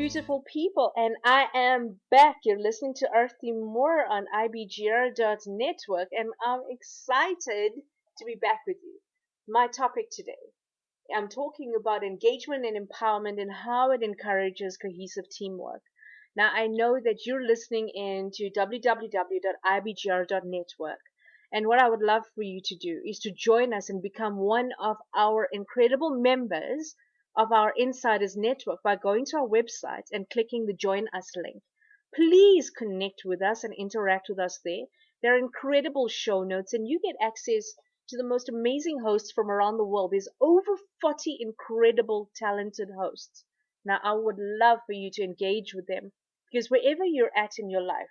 beautiful people, and I am back. You're listening to Arthie Moore on IBGR.network, and I'm excited to be back with you. My topic today, I'm talking about engagement and empowerment and how it encourages cohesive teamwork. Now, I know that you're listening in to www.ibgr.network, and what I would love for you to do is to join us and become one of our incredible members of our Insiders Network by going to our website and clicking the Join Us link. Please connect with us and interact with us there. There are incredible show notes, and you get access to the most amazing hosts from around the world. There's over 40 incredible, talented hosts. Now, I would love for you to engage with them because wherever you're at in your life,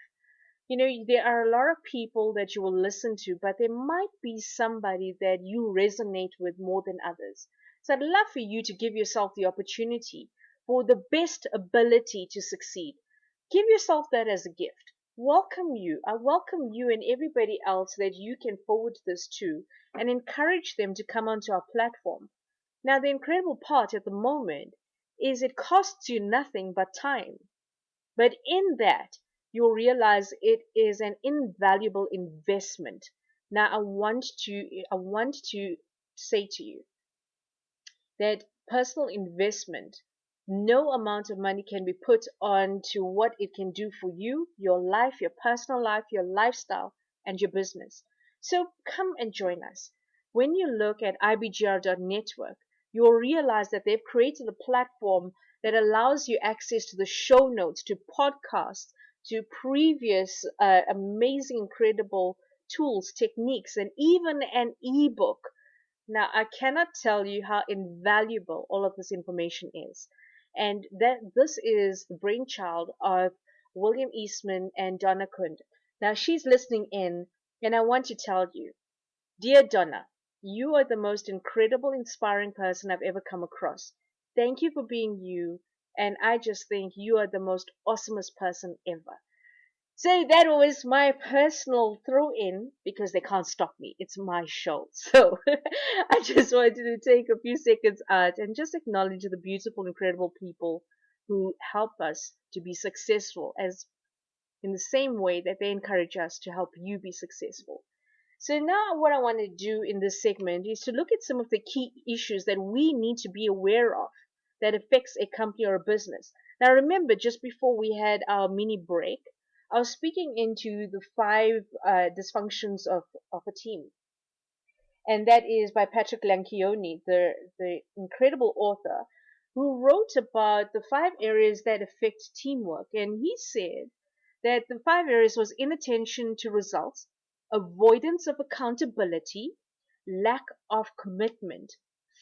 there are a lot of people that you will listen to, but there might be somebody that you resonate with more than others. So I'd love for you to give yourself the opportunity for the best ability to succeed. Give yourself that as a gift. Welcome you. I welcome you and everybody else that you can forward this to and encourage them to come onto our platform. Now, the incredible part at the moment is it costs you nothing but time. But in that, you'll realize it is an invaluable investment. Now, I want to say to you that personal investment, no amount of money can be put on to what it can do for you, your life, your personal life, your lifestyle, and your business. So come and join us. When you look at ibgr.network, you'll realize that they've created a platform that allows you access to the show notes, to podcasts, to previous amazing, incredible tools, techniques, and even an ebook. Now, I cannot tell you how invaluable all of this information is. And that this is the brainchild of William Eastman and Donna Kund. Now, she's listening in, and I want to tell you, dear Donna, you are the most incredible, inspiring person I've ever come across. Thank you for being you, and I just think you are the most awesomest person ever. So that was my personal throw in because they can't stop me. It's my show. So I just wanted to take a few seconds out and just acknowledge the beautiful, incredible people who help us to be successful as in the same way that they encourage us to help you be successful. So now what I want to do in this segment is to look at some of the key issues that we need to be aware of that affects a company or a business. Now remember, just before we had our mini break, I was speaking into the 5 dysfunctions of a team. And that is by Patrick Lencioni, the incredible author, who wrote about the 5 areas that affect teamwork. And he said that the 5 areas was inattention to results, avoidance of accountability, lack of commitment,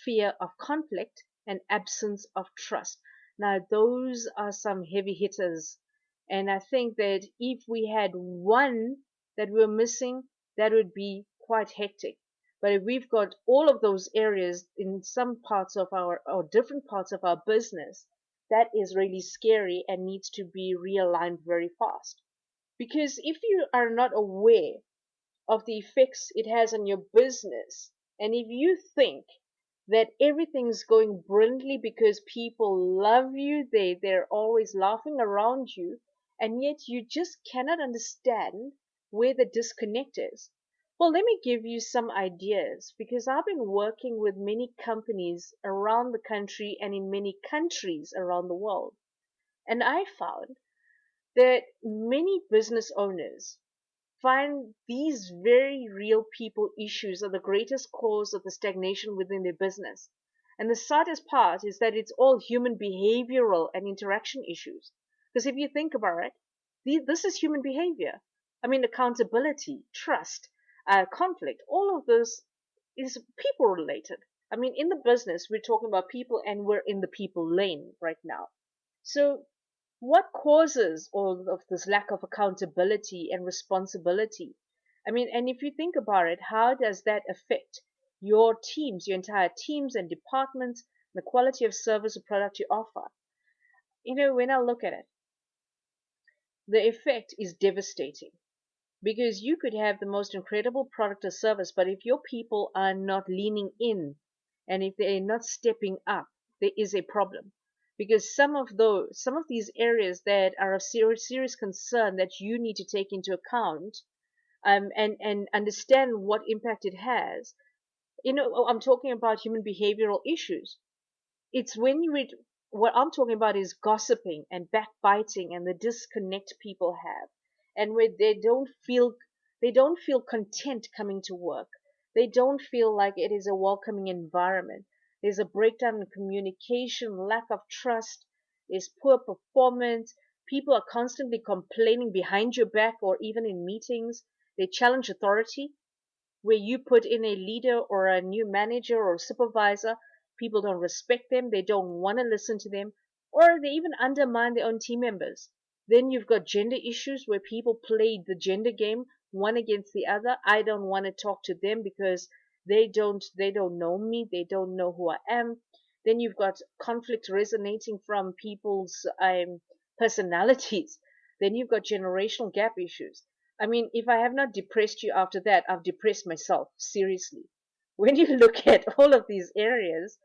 fear of conflict, and absence of trust. Now, those are some heavy hitters. And I think that if we had one that we're missing, that would be quite hectic. But if we've got all of those areas in some parts of our, or different parts of our business, that is really scary and needs to be realigned very fast. Because if you are not aware of the effects it has on your business, and if you think that everything's going brilliantly because people love you, they're always laughing around you, and yet you just cannot understand where the disconnect is. Well, let me give you some ideas because I've been working with many companies around the country and in many countries around the world. And I found that many business owners find these very real people issues are the greatest cause of the stagnation within their business. And the saddest part is that it's all human behavioral and interaction issues. Because if you think about it, this is human behavior. I mean, accountability, trust, conflict, all of this is people related. I mean, in the business, we're talking about people and we're in the people lane right now. So what causes all of this lack of accountability and responsibility? I mean, and if you think about it, how does that affect your teams, your entire teams and departments, the quality of service or product you offer? When I look at it, the effect is devastating because you could have the most incredible product or service, but if your people are not leaning in and if they're not stepping up, there is a problem. because some of these areas that are of serious concern that you need to take into account, and understand what impact it has. I'm talking about human behavioral issues. It's when you read, what I'm talking about is gossiping and backbiting and the disconnect people have, and where they don't feel content coming to work. They don't feel like it is a welcoming environment. There's a breakdown in communication, lack of trust, there's poor performance. People are constantly complaining behind your back or even in meetings. They challenge authority, where you put in a leader or a new manager or supervisor, people don't respect them, they don't want to listen to them, or they even undermine their own team members. Then you've got gender issues where people play the gender game one against the other. I don't want to talk to them because they don't know me, they don't know who I am. Then you've got conflict resonating from people's personalities. Then you've got generational gap issues. I mean, if I have not depressed you after that, I've depressed myself, seriously. When you look at all of these areas,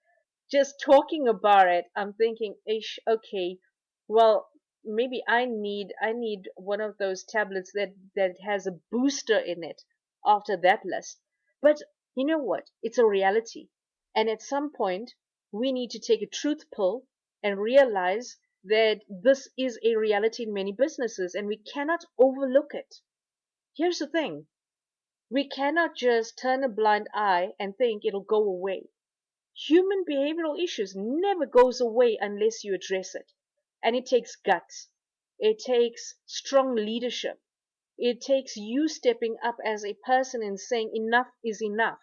just talking about it, I'm thinking, ish, okay, well, maybe I need one of those tablets that has a booster in it after that list. But you know what? It's a reality. And at some point, we need to take a truth pill and realize that this is a reality in many businesses and we cannot overlook it. Here's the thing. We cannot just turn a blind eye and think it'll go away. Human behavioral issues never goes away unless you address it. And it takes guts. It takes strong leadership. It takes you stepping up as a person and saying enough is enough.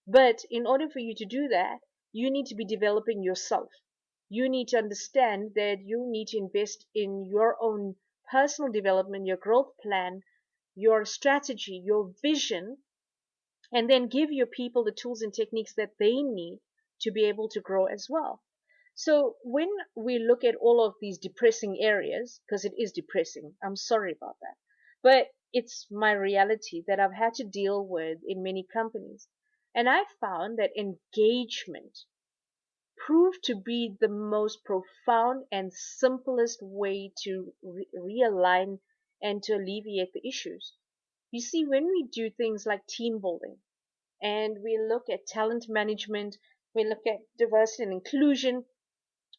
But in order for you to do that, you need to be developing yourself. You need to understand that you need to invest in your own personal development, your growth plan, your strategy, your vision, and then give your people the tools and techniques that they need to be able to grow as well. So when we look at all of these depressing areas, because it is depressing, I'm sorry about that, but it's my reality that I've had to deal with in many companies. And I found that engagement proved to be the most profound and simplest way to realign and to alleviate the issues. You see, when we do things like team building, and we look at talent management, we look at diversity and inclusion,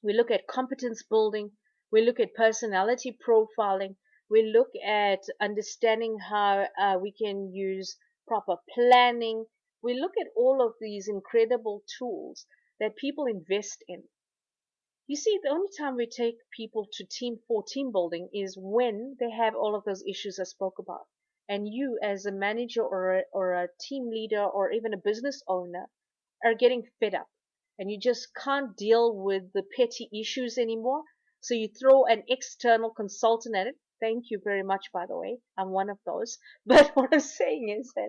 we look at competence building, we look at personality profiling, we look at understanding how we can use proper planning, we look at all of these incredible tools that people invest in. You see, the only time we take people to team building is when they have all of those issues I spoke about. And you, as a manager or a team leader or even a business owner, are getting fed up. And you just can't deal with the petty issues anymore. So you throw an external consultant at it. Thank you very much, by the way. I'm one of those. But what I'm saying is that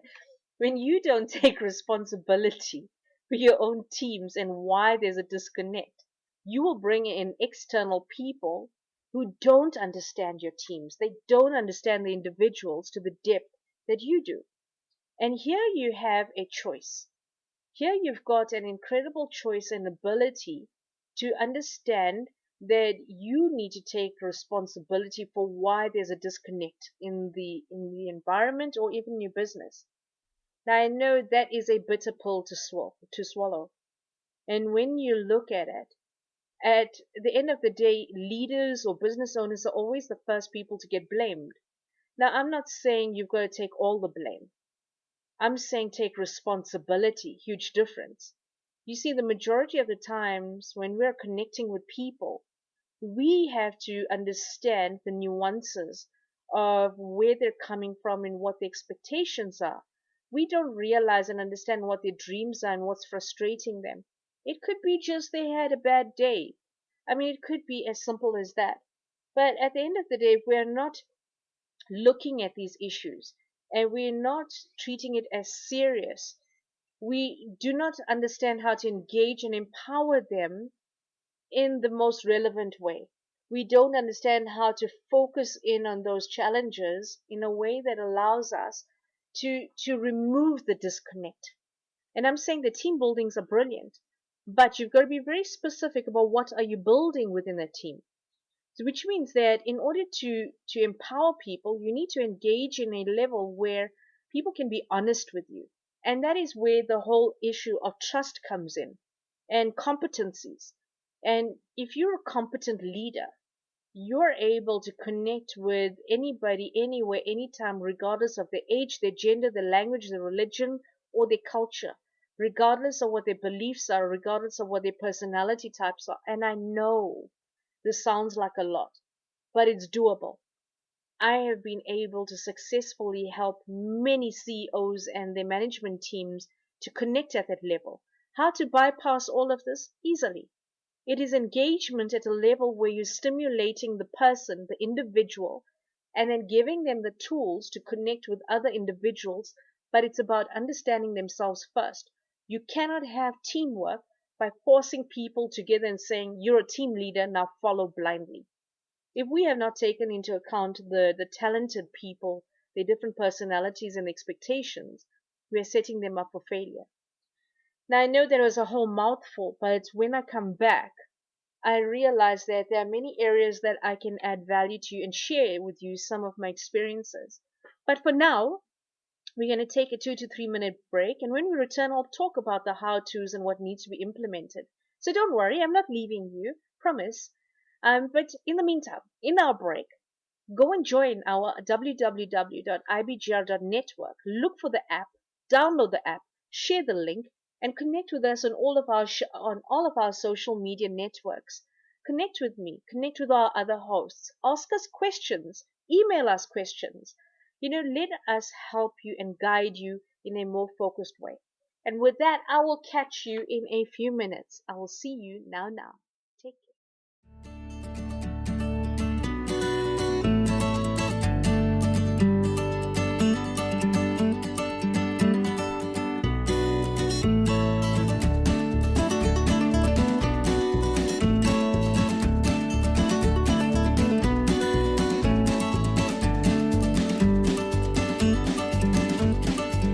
when you don't take responsibility for your own teams and why there's a disconnect, you will bring in external people who don't understand your teams. They don't understand the individuals to the depth that you do. And here you have a choice. Here you've got an incredible choice and ability to understand that you need to take responsibility for why there's a disconnect in the environment or even your business. Now I know that is a bitter pill to swallow. And when you look at it, at the end of the day, leaders or business owners are always the first people to get blamed. Now, I'm not saying you've got to take all the blame. I'm saying take responsibility, huge difference. You see, the majority of the times when we're connecting with people, we have to understand the nuances of where they're coming from and what the expectations are. We don't realize and understand what their dreams are and what's frustrating them. It could be just they had a bad day. I mean, it could be as simple as that. But at the end of the day, if we're not looking at these issues and we're not treating it as serious, we do not understand how to engage and empower them in the most relevant way. We don't understand how to focus in on those challenges in a way that allows us to remove the disconnect. And I'm saying the team buildings are brilliant. But you've got to be very specific about what are you building within a team. So which means that in order to empower people, you need to engage in a level where people can be honest with you. And that is where the whole issue of trust comes in and competencies. And if you're a competent leader, you're able to connect with anybody, anywhere, anytime, regardless of their age, their gender, their language, their religion, or their culture, regardless of what their beliefs are, regardless of what their personality types are. And I know this sounds like a lot, but it's doable. I have been able to successfully help many CEOs and their management teams to connect at that level. How to bypass all of this? Easily. It is engagement at a level where you're stimulating the person, the individual, and then giving them the tools to connect with other individuals, but it's about understanding themselves first. You cannot have teamwork by forcing people together and saying, you're a team leader, now follow blindly. If we have not taken into account the talented people, their different personalities and expectations, we are setting them up for failure. Now, I know there was a whole mouthful, but it's when I come back I realize that there are many areas that I can add value to you and share with you some of my experiences. But for now, we're going to take a 2 to 3 minute break. And when we return, I'll talk about the how to's and what needs to be implemented. So don't worry, I'm not leaving you, promise. But in the meantime, in our break, go and join our www.ibgr.network. Look for the app, download the app, share the link, and connect with us on all of our social media networks. Connect with me, connect with our other hosts, ask us questions, email us questions. Let us help you and guide you in a more focused way. And with that, I will catch you in a few minutes. I will see you now.